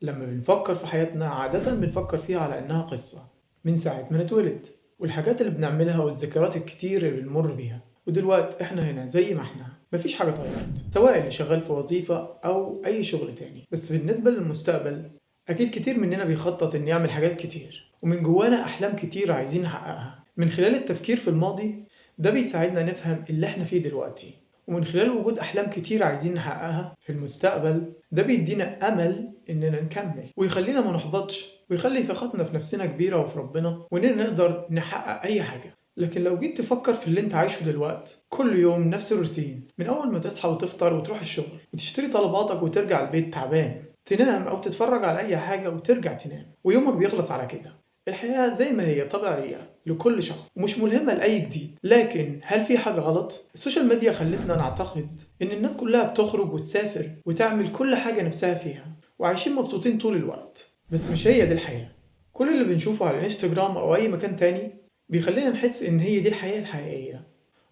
لما بنفكر في حياتنا عادة بنفكر فيها على إنها قصة من ساعة ما نتولد، والحاجات اللي بنعملها والذكريات الكتير اللي بنمر بيها. ودلوقتي إحنا هنا زي ما إحنا، مفيش حاجة اتغيرت، سواء اللي شغال في وظيفة أو أي شغل تاني. بس بالنسبة للمستقبل، أكيد كتير مننا بيخطط إن يعمل حاجات كتير، ومن جوانا أحلام كتير عايزين نحققها. من خلال التفكير في الماضي ده بيساعدنا نفهم اللي إحنا فيه دلوقتي، ومن خلال وجود أحلام كتير عايزين نحققها في المستقبل ده بيدينا أمل إننا نكمل ويخلينا ما نحبطش، ويخلي ثقتنا في نفسنا كبيرة وفي ربنا وإننا نقدر نحقق أي حاجة. لكن لو جيت تفكر في اللي انت عايشه دلوقتي، كل يوم نفس الروتين، من أول ما تصحى وتفطر وتروح الشغل وتشتري طلباتك وترجع البيت تعبان، تنام أو تتفرج على أي حاجة وترجع تنام، ويومك بيخلص على كده. الحياة زي ما هي طبيعية لكل شخص ومش ملهمة لأي جديد. لكن هل في حاجة غلط؟ السوشيال ميديا خلتنا نعتقد إن الناس كلها بتخرج وتسافر وتعمل كل حاجة نفسها فيها وعايشين مبسوطين طول الوقت، بس مش هي دي الحياة. كل اللي بنشوفه على الانستجرام أو أي مكان تاني بيخلينا نحس إن هي دي الحياة الحقيقية،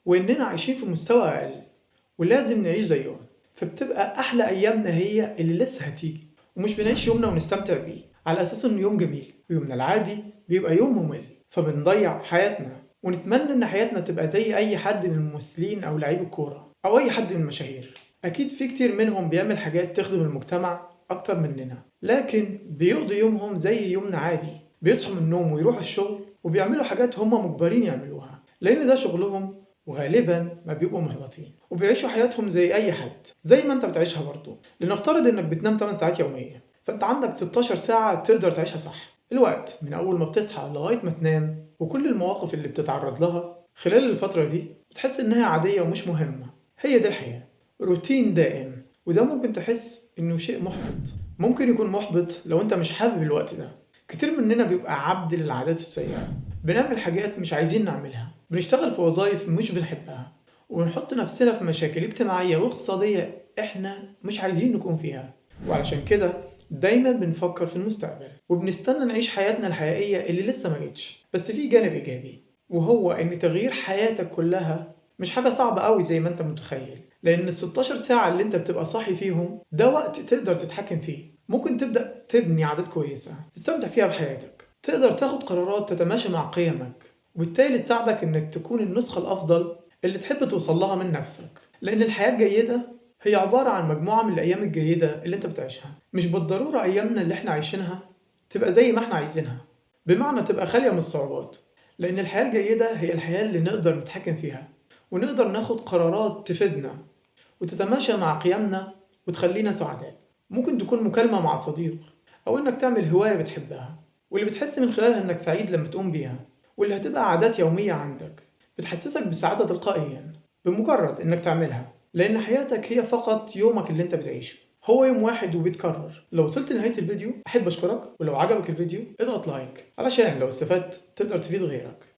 وإننا عايشين في مستوى أقل ولازم نعيش زيهم. فبتبقى أحلى أيامنا هي اللي لسه هتيجي، ومش بنعيش يومنا ونستمتع بيه على أساس إنه يوم جميل، ويومنا العادي بيبقى يوم ممل، فبنضيع حياتنا ونتمنى إن حياتنا تبقى زي أي حد من الممثلين أو لعيب الكورة أو أي حد من المشاهير. أكيد في كتير منهم بيعمل حاجات تخدم المجتمع أكتر مننا، لكن بيقضي يومهم زي يومنا عادي، بيصحوا من النوم ويروحوا الشغل وبيعملوا حاجات هم مجبرين يعملوها لأن ده شغلهم، وغالبا ما بيبقوا محبطين وبيعيشوا حياتهم زي أي حد، زي ما أنت بتعيشها برضه. لنفترض إنك بتنام 8 ساعات يوميا، فأنت عندك 16 ساعة تقدر تعيشها صح. الوقت من أول ما بتصحى لغاية ما تنام وكل المواقف اللي بتتعرض لها خلال الفترة دي بتحس إنها عادية ومش مهمة. هي دي الحياة، روتين دائم. وده ممكن تحس إنه شيء محبط، ممكن يكون محبط لو أنت مش حابب الوقت ده. كتير مننا بيبقى عبد للعادات السيئة، بنعمل حاجات مش عايزين نعملها، بنشتغل في وظائف مش بنحبها، وبنحط نفسنا في مشاكل اجتماعية واقتصادية احنا مش عايزين نكون فيها. وعلشان كده دايما بنفكر في المستقبل وبنستنى نعيش حياتنا الحقيقية اللي لسه ما جتش. بس في جانب إيجابي، وهو إن تغيير حياتك كلها مش حاجة صعبة قوي زي ما انت متخيل، لأن ال 16 ساعة اللي انت بتبقى صاحي فيهم ده وقت تقدر تتحكم فيه. ممكن تبدأ تبني عادات كويسة تستمتع فيها بحياتك، تقدر تاخد قرارات تتماشى مع قيمك، وبالتالي تساعدك إنك تكون النسخة الأفضل اللي تحب توصل لها من نفسك. لأن الحياة الجيدة هي عبارة عن مجموعة من الأيام الجيدة اللي أنت بتعيشها، مش بالضرورة أيامنا اللي إحنا عايشينها تبقى زي ما إحنا عايزينها، بمعنى تبقى خالية من الصعوبات. لأن الحياة الجيدة هي الحياة اللي نقدر نتحكم فيها ونقدر ناخد قرارات تفيدنا وتتماشى مع قيمنا وتخلينا سعداء. ممكن تكون مكالمة مع صديق، أو إنك تعمل هواية بتحبها واللي بتحس من خلالها إنك سعيد لما تقوم بيها، واللي هتبقى عادات يومية عندك بتحسسك بسعادة تلقائيا بمجرد إنك تعملها. لأن حياتك هي فقط يومك اللي أنت بتعيشه، هو يوم واحد وبيتكرر. لو وصلت لنهاية الفيديو أحب أشكرك، ولو عجبك الفيديو اضغط لايك علشان لو استفدت تقدر تفيد غيرك.